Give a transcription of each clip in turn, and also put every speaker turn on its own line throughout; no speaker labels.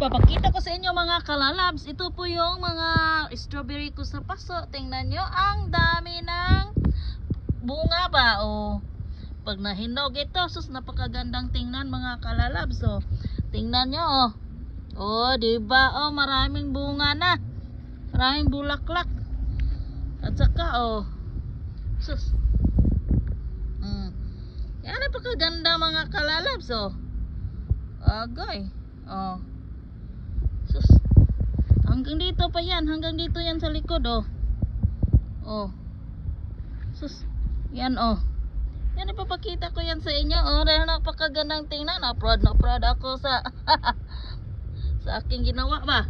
Papakita ko sa inyo mga kalalabs. Ito po yung mga strawberry ko sa paso. Tingnan nyo, ang dami ng bunga ba. O, pag nahinog ito, sus, napakagandang tingnan mga kalalabs. O, tingnan nyo. O, diba? O, maraming bunga na. Maraming bulaklak. At saka, o, sus. Yan, napakaganda mga kalalabs. O, agay. O, sus. Hanggang dito pa yan. Hanggang dito yan sa likod, oh. Oh. Sus. Yan, oh. Yan, ipapakita ko yan sa inyo, oh. Dahil napakagandang tingnan. Proud na proud ako sa sa aking ginawa ba.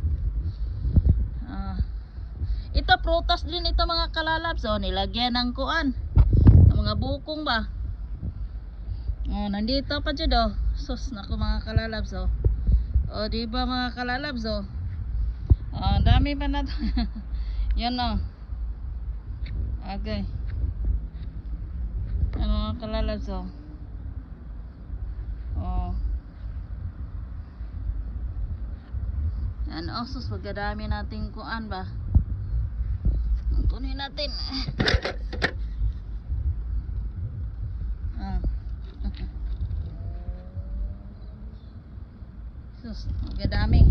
Ito, prutas din ito mga kalalabs. Oh, nilagyan ng kuan. Ng mga bukong ba. Oh, nandito pa dyan, oh. Sus, naku mga kalalabs, oh. Oh, diba mga kalalabs, oh. Dami pa na. Yan, oh. Okay. Ano mga kalalabs, oh. Oh. Yan, oh. Sus, pagkadami natin kuan ba. Kunin natin. Sus, pagkadami.